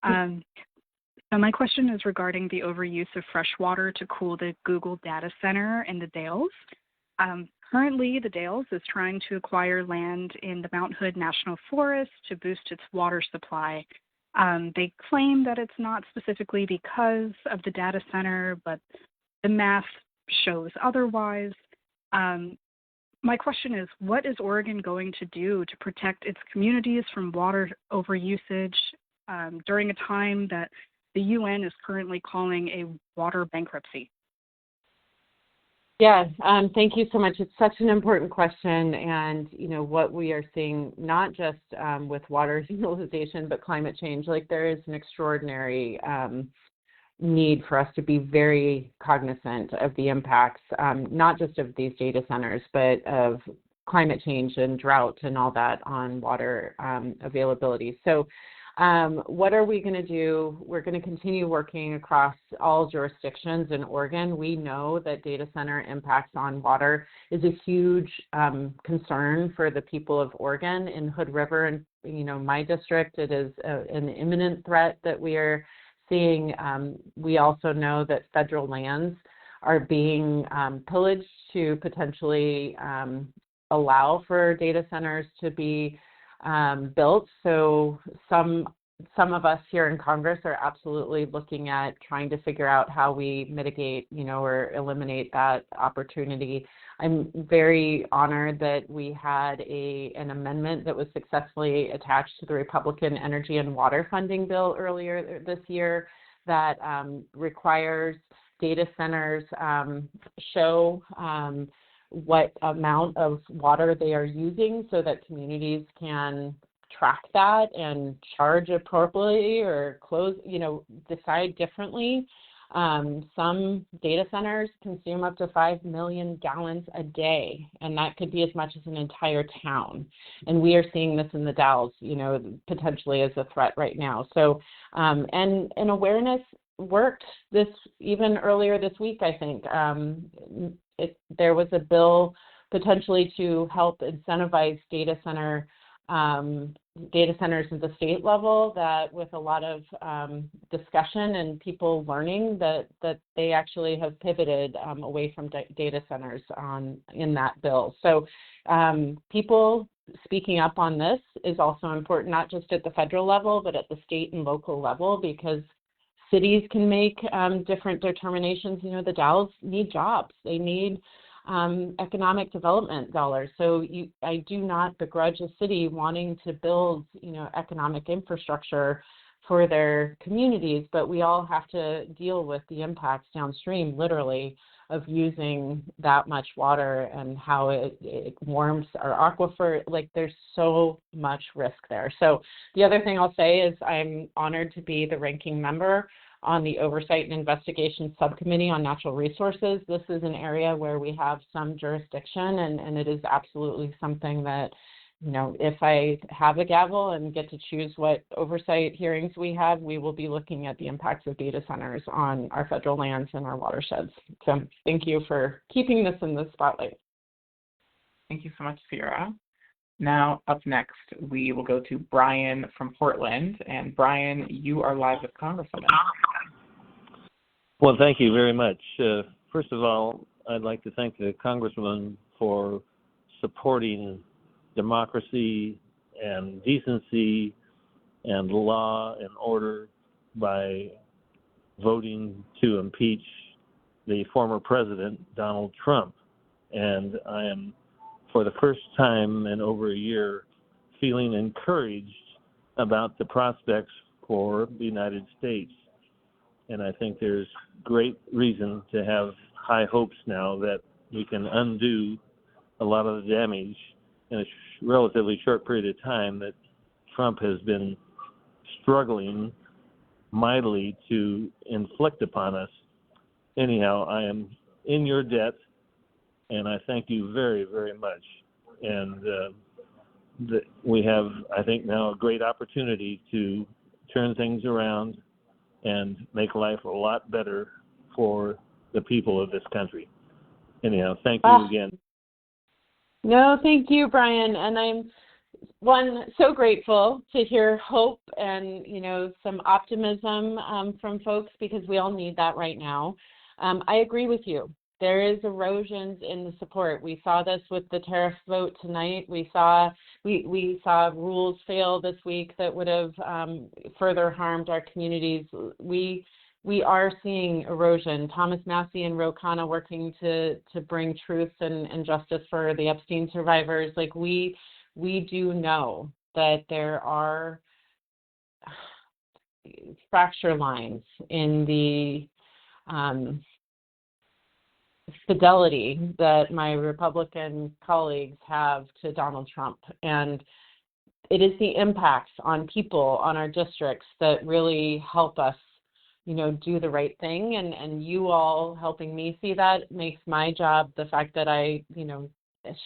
So my question is regarding the overuse of fresh water to cool the Google data center in the Dales. Currently, the Dales is trying to acquire land in the Mount Hood National Forest to boost its water supply. They claim that it's not specifically because of the data center, but the math shows otherwise. My question is, what is Oregon going to do to protect its communities from water overusage during a time that the UN is currently calling a water bankruptcy? Yeah, thank you so much. It's such an important question, and what we are seeing, not just with water utilization, but climate change. Like, there is an extraordinary need for us to be very cognizant of the impacts, not just of these data centers, but of climate change and drought and all that on water availability. So what are we going to do? We're going to continue working across all jurisdictions in Oregon. We know that data center impacts on water is a huge concern for the people of Oregon. In Hood River, and my district, it is an imminent threat that we are seeing. We also know that federal lands are being pillaged to potentially allow for data centers to be built. So some of us here in Congress are absolutely looking at trying to figure out how we mitigate, or eliminate that opportunity. I'm very honored that we had an amendment that was successfully attached to the Republican Energy and Water Funding Bill earlier this year that requires data centers show what amount of water they are using so that communities can track that and charge appropriately or decide differently. Some data centers consume up to 5 million gallons a day, and that could be as much as an entire town. And we are seeing this in the Dalles, potentially as a threat right now. So, and awareness worked even earlier this week, I think. There was a bill potentially to help incentivize data centers at the state level, that with a lot of discussion and people learning that they actually have pivoted away from data centers in that bill. So people speaking up on this is also important, not just at the federal level, but at the state and local level, because cities can make different determinations. The Dalles need jobs. They need economic development dollars. So I do not begrudge a city wanting to build, economic infrastructure for their communities, but we all have to deal with the impacts downstream, literally, of using that much water and how it warms our aquifer. Like, there's so much risk there. So the other thing I'll say is I'm honored to be the ranking member on the Oversight and Investigation Subcommittee on Natural Resources. This is an area where we have some jurisdiction, and it is absolutely something that, you know, if I have a gavel and get to choose what oversight hearings we have, we will be looking at the impacts of data centers on our federal lands and our watersheds. So thank you for keeping this in the spotlight. Thank you so much, Sierra. Now, up next, we will go to Brian from Portland. And Brian, you are live with Congresswoman. Well, thank you very much. First of all, I'd like to thank the Congresswoman for supporting democracy and decency and law and order by voting to impeach the former president, Donald Trump. And I am, for the first time in over a year, feeling encouraged about the prospects for the United States. And I think there's great reason to have high hopes now that we can undo a lot of the damage in a relatively short period of time that Trump has been struggling mightily to inflict upon us. Anyhow, I am in your debt, and I thank you very, very much. And we have, I think, now a great opportunity to turn things around and make life a lot better for the people of this country. Anyhow, thank you again. No, thank you, Brian. And I'm so grateful to hear hope and, you know, some optimism from folks, because we all need that right now. I agree with you. There is erosions in the support. We saw this with the tariff vote tonight. We saw rules fail this week that would have further harmed our communities. We are seeing erosion. Thomas Massey and Ro Khanna working to bring truth and justice for the Epstein survivors. Like, we do know that there are fracture lines in the fidelity that my Republican colleagues have to Donald Trump. And it is the impacts on people, on our districts, that really help us, you know, do the right thing. And you all helping me see that makes my job, the fact that I, you know,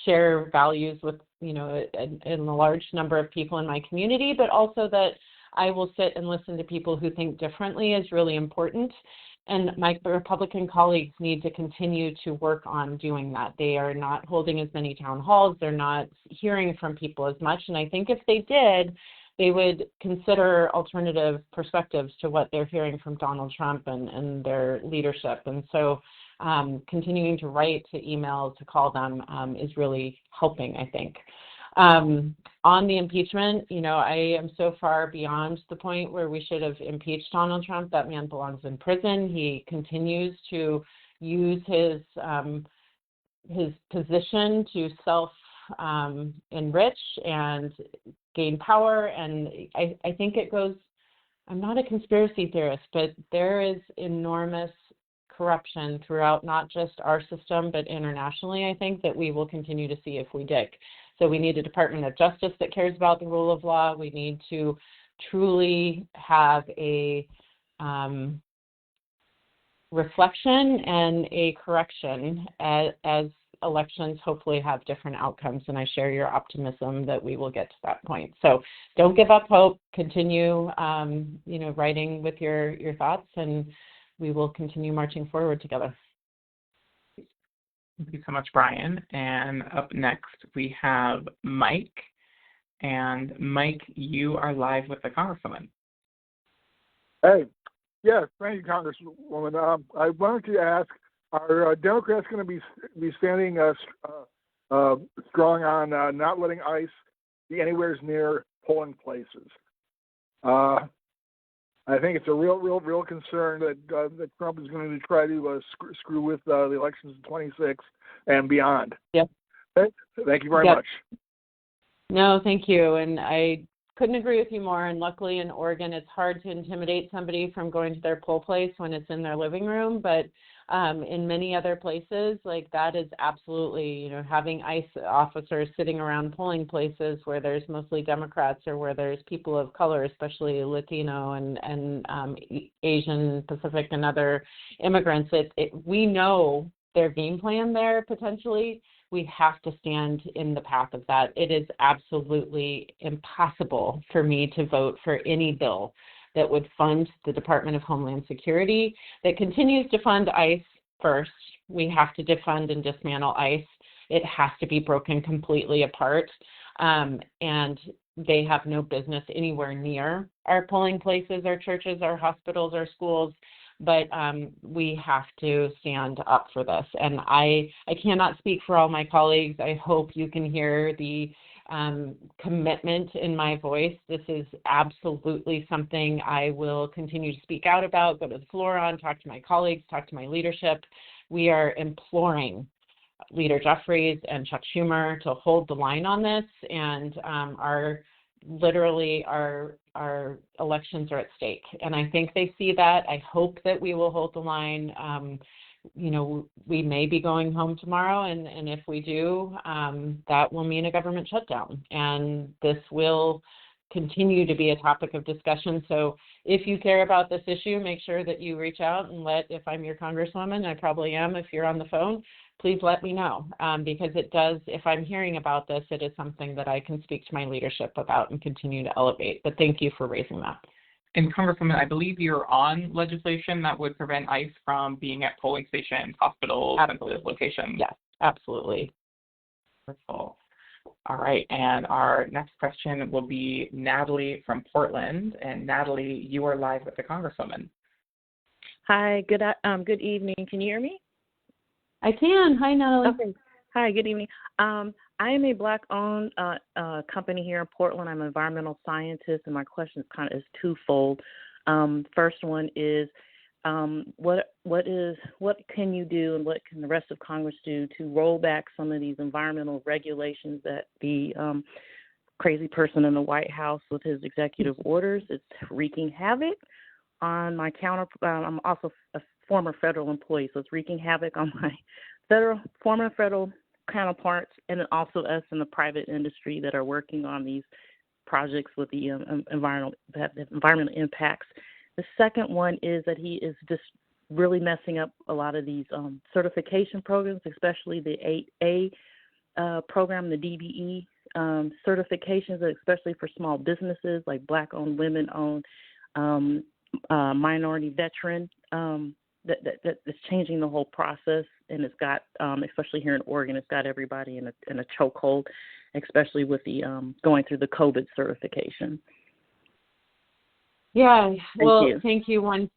share values with, you know, a large number of people in my community, but also that I will sit and listen to people who think differently, is really important. And my Republican colleagues need to continue to work on doing that. They are not holding as many town halls. They're not hearing from people as much. And I think if they did, they would consider alternative perspectives to what they're hearing from Donald Trump and their leadership. And so continuing to write, to email, to call them is really helping, I think. On the impeachment, you know, I am so far beyond the point where we should have impeached Donald Trump. That man belongs in prison. He continues to use his position to self-enrich and gain power. And I think it goes, I'm not a conspiracy theorist, but there is enormous corruption throughout not just our system, but internationally, I think, that we will continue to see if we dig. So we need a Department of Justice that cares about the rule of law. We need to truly have a reflection and a correction as elections hopefully have different outcomes. And I share your optimism that we will get to that point. So don't give up hope. Continue, you know, writing with your thoughts, and we will continue marching forward together. Thank you so much, Brian. And up next, we have Mike. And Mike, you are live with the Congresswoman. Hey, yes, thank you, Congresswoman. I wanted to ask, are Democrats going to be standing strong on not letting ICE be anywhere near polling places? I think it's a real concern that Trump is going to try to screw with the elections in 26 and beyond. Yep. Thank you very much. No, thank you. And I couldn't agree with you more. And luckily in Oregon, it's hard to intimidate somebody from going to their poll place when it's in their living room. But in many other places, like that is absolutely, having ICE officers sitting around polling places where there's mostly Democrats or where there's people of color, especially Latino and Asian, Pacific, and other immigrants. We know their game plan there potentially. We have to stand in the path of that. It is absolutely impossible for me to vote for any bill that would fund the Department of Homeland Security, that continues to fund ICE first. We have to defund and dismantle ICE. It has to be broken completely apart. And they have no business anywhere near our polling places, our churches, our hospitals, our schools. But we have to stand up for this. And I cannot speak for all my colleagues. I hope you can hear the commitment in my voice. This is absolutely something I will continue to speak out about, go to the floor on, talk to my colleagues, talk to my leadership. We are imploring Leader Jeffries and Chuck Schumer to hold the line on this, and our elections are at stake. And I think they see that. I hope that we will hold the line. We may be going home tomorrow, and if we do, that will mean a government shutdown. And this will continue to be a topic of discussion. So if you care about this issue, make sure that you reach out and if I'm your congresswoman, I probably am if you're on the phone, please let me know, because it does, if I'm hearing about this, it is something that I can speak to my leadership about and continue to elevate. But thank you for raising that. And Congresswoman, I believe you're on legislation that would prevent ICE from being at polling stations, hospitals, sensitive locations. Yes, absolutely. Wonderful. All right, and our next question will be Natalie from Portland. And Natalie, you are live with the Congresswoman. Hi, good evening. Can you hear me? I can. Hi, Natalie. Okay. Hi, good evening. I am a Black-owned company here in Portland. I'm an environmental scientist, and my question is twofold. First one is, what can you do, and what can the rest of Congress do to roll back some of these environmental regulations that the crazy person in the White House with his executive orders is wreaking havoc on my I'm also a former federal employee, so it's wreaking havoc on my former federal counterparts, and then also us in the private industry that are working on these projects with the environmental impacts. The second one is that he is just really messing up a lot of these certification programs, especially the 8A program, the DBE certifications, especially for small businesses like Black-owned, women-owned, minority veteran. That's changing the whole process, and it's got, especially here in Oregon, it's got everybody in a chokehold, especially with the going through the COVID certification. Yeah, well, thank you.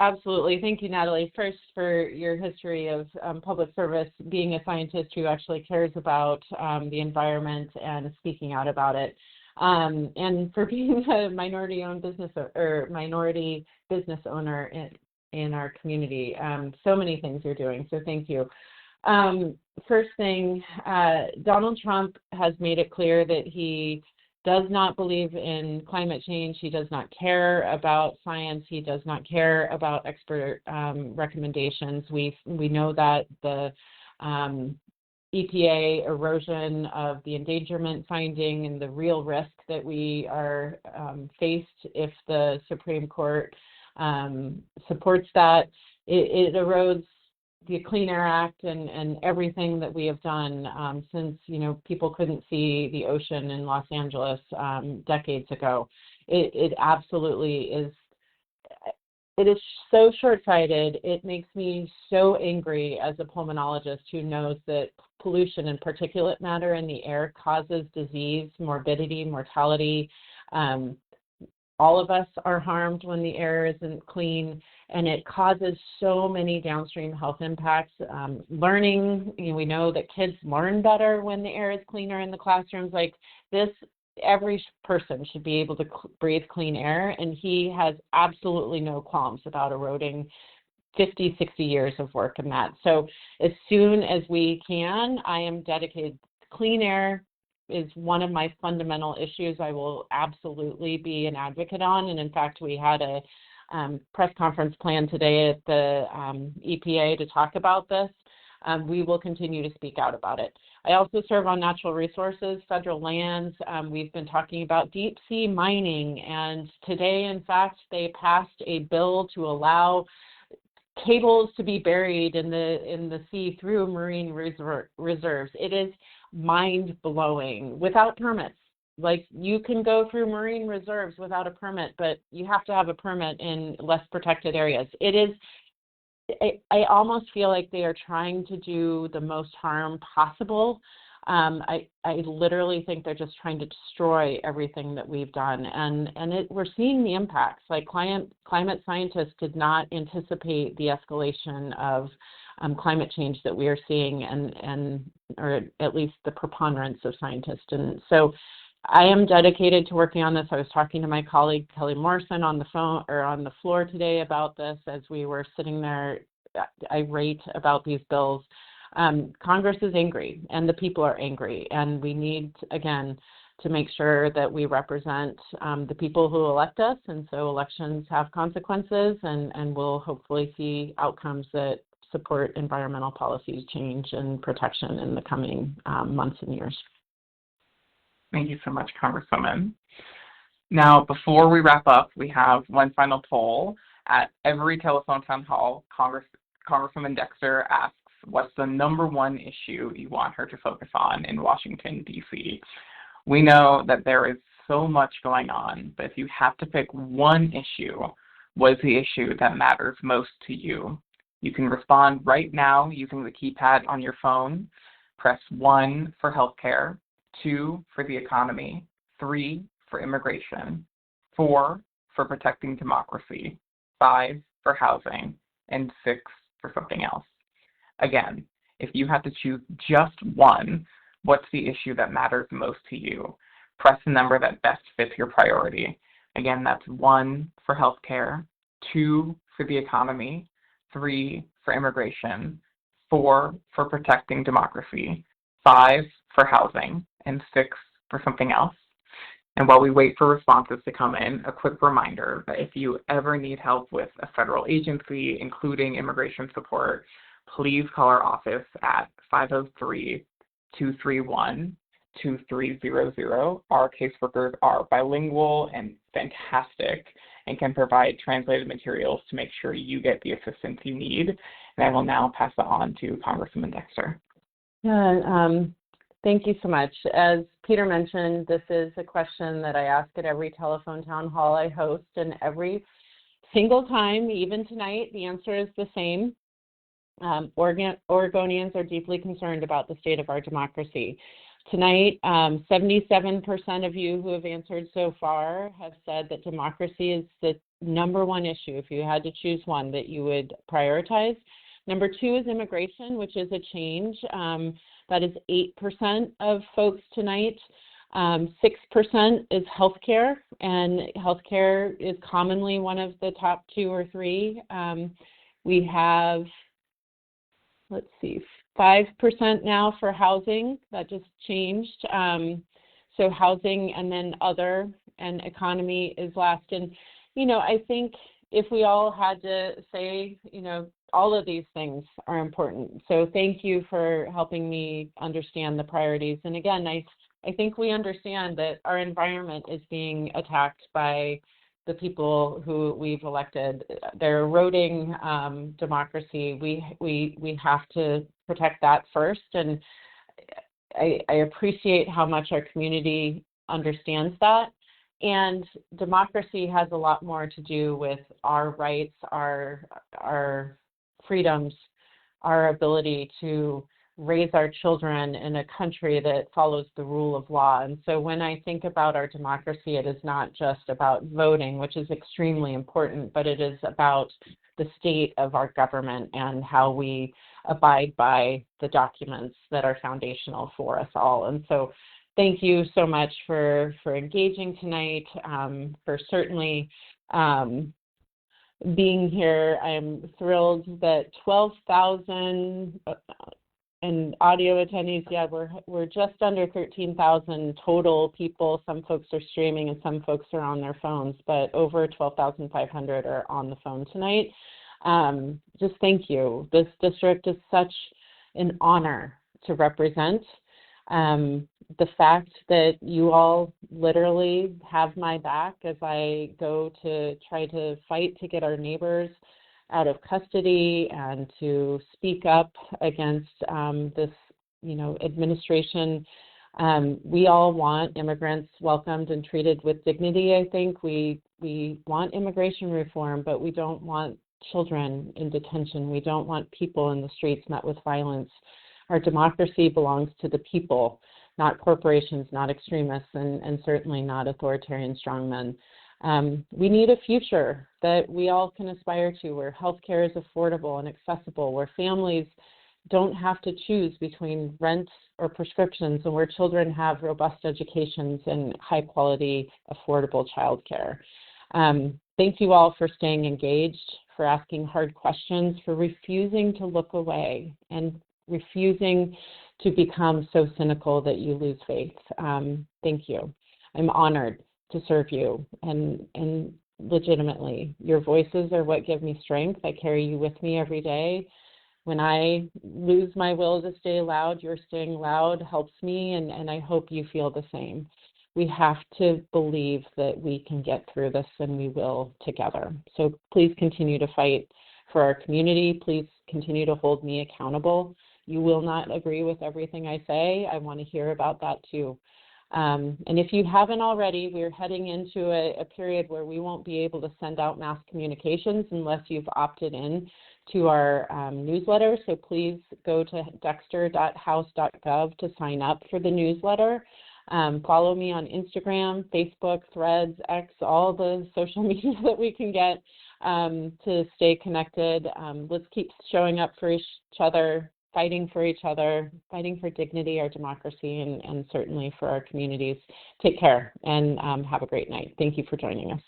Absolutely. Thank you, Natalie. First, for your history of public service, being a scientist who actually cares about the environment and speaking out about it. And for being a minority-owned business or minority business owner in our community. So many things you're doing, so thank you. First thing, Donald Trump has made it clear that he does not believe in climate change. He does not care about science. He does not care about expert recommendations. We know that the EPA erosion of the endangerment finding and the real risk that we are faced if the Supreme Court supports that, it erodes the Clean Air Act and everything that we have done since, people couldn't see the ocean in Los Angeles decades ago. It absolutely is. It is so short-sighted. It makes me so angry as a pulmonologist who knows that pollution and particulate matter in the air causes disease, morbidity, mortality. All of us are harmed when the air isn't clean, and it causes so many downstream health impacts. Learning, we know that kids learn better when the air is cleaner in the classrooms. Like this, every person should be able to breathe clean air, and he has absolutely no qualms about eroding 50, 60 years of work in that. So as soon as we can, I am dedicated to clean air, is one of my fundamental issues I will absolutely be an advocate on. And in fact, we had a press conference planned today at the EPA to talk about this. We will continue to speak out about it. I also serve on natural resources, federal lands. We've been talking about deep sea mining, and today, in fact, they passed a bill to allow cables to be buried in the sea through marine reserves. It is mind-blowing without permits. Like, you can go through marine reserves without a permit, but you have to have a permit in less protected areas. I almost feel like they are trying to do the most harm possible. I literally think they're just trying to destroy everything that we've done, and we're seeing the impacts. Like, climate scientists did not anticipate the escalation of climate change that we are seeing, or at least the preponderance of scientists. And so I am dedicated to working on this. I was talking to my colleague Kelly Morrison on the phone or on the floor today about this as we were sitting there irate about these bills. Congress is angry and the people are angry, and we need, again, to make sure that we represent the people who elect us, and so elections have consequences, and we'll hopefully see outcomes that support environmental policy change and protection in the coming months and years. Thank you so much, Congresswoman. Now, before we wrap up, we have one final poll. At every telephone town hall, Congresswoman Dexter asks, what's the number one issue you want her to focus on in Washington, D.C.? We know that there is so much going on, but if you have to pick one issue, what is the issue that matters most to you? You can respond right now using the keypad on your phone. Press 1 for healthcare, 2 for the economy, 3 for immigration, 4 for protecting democracy, 5 for housing, and 6 for something else. Again, if you have to choose just one, what's the issue that matters most to you? Press the number that best fits your priority. Again, that's 1 for healthcare, 2 for the economy, 3 for immigration, 4 for protecting democracy, 5 for housing, and 6 for something else. And while we wait for responses to come in, a quick reminder that if you ever need help with a federal agency, including immigration support, please call our office at 503-231-2300. Our caseworkers are bilingual and fantastic and can provide translated materials to make sure you get the assistance you need. And I will now pass it on to Congresswoman Dexter. Yeah, thank you so much. As Peter mentioned, this is a question that I ask at every telephone town hall I host, and every single time, even tonight, the answer is the same. Oregonians are deeply concerned about the state of our democracy. Tonight, 77% of you who have answered so far have said that democracy is the number one issue, if you had to choose one, that you would prioritize. Number 2 is immigration, which is a change. That is 8% of folks tonight. 6% is healthcare, and healthcare is commonly one of the top 2 or 3. We have, 5% now for housing. That just changed. So housing, and then other, and economy is last. And, I think if we all had to say, all of these things are important. So thank you for helping me understand the priorities. And again, I think we understand that our environment is being attacked by the people who we've elected. They're eroding democracy. We have to protect that first. And I appreciate how much our community understands that. And democracy has a lot more to do with our rights, our freedoms, our ability to raise our children in a country that follows the rule of law. And so when I think about our democracy, it is not just about voting, which is extremely important, but it is about the state of our government and how we abide by the documents that are foundational for us all. And so thank you so much for engaging tonight, for certainly being here. I'm thrilled that 12,000 and audio attendees, yeah, we're just under 13,000 total people. Some folks are streaming and some folks are on their phones, but over 12,500 are on the phone tonight. Just thank you. This district is such an honor to represent. The fact that you all literally have my back as I go to try to fight to get our neighbors out of custody and to speak up against this, administration. We all want immigrants welcomed and treated with dignity. I think we want immigration reform, but we don't want children in detention. We don't want people in the streets met with violence. Our democracy belongs to the people, not corporations, not extremists, and certainly not authoritarian strongmen. We need a future that we all can aspire to, where healthcare is affordable and accessible, where families don't have to choose between rent or prescriptions, and where children have robust educations and high-quality, affordable childcare. Thank you all for staying engaged, for asking hard questions, for refusing to look away, and refusing to become so cynical that you lose faith. Thank you. I'm honored to serve you, and legitimately, your voices are what give me strength. I carry you with me every day. When I lose my will to stay loud, your staying loud helps me, and I hope you feel the same. We have to believe that we can get through this, and we will together. So please continue to fight for our community. Please continue to hold me accountable. You will not agree with everything I say. I want to hear about that too. And if you haven't already, we're heading into a period where we won't be able to send out mass communications unless you've opted in to our newsletter. So please go to dexter.house.gov to sign up for the newsletter. Follow me on Instagram, Facebook, Threads, X, all the social media that we can get to stay connected. Let's keep showing up for each other, fighting for each other, fighting for dignity, our democracy, and certainly for our communities. Take care and have a great night. Thank you for joining us.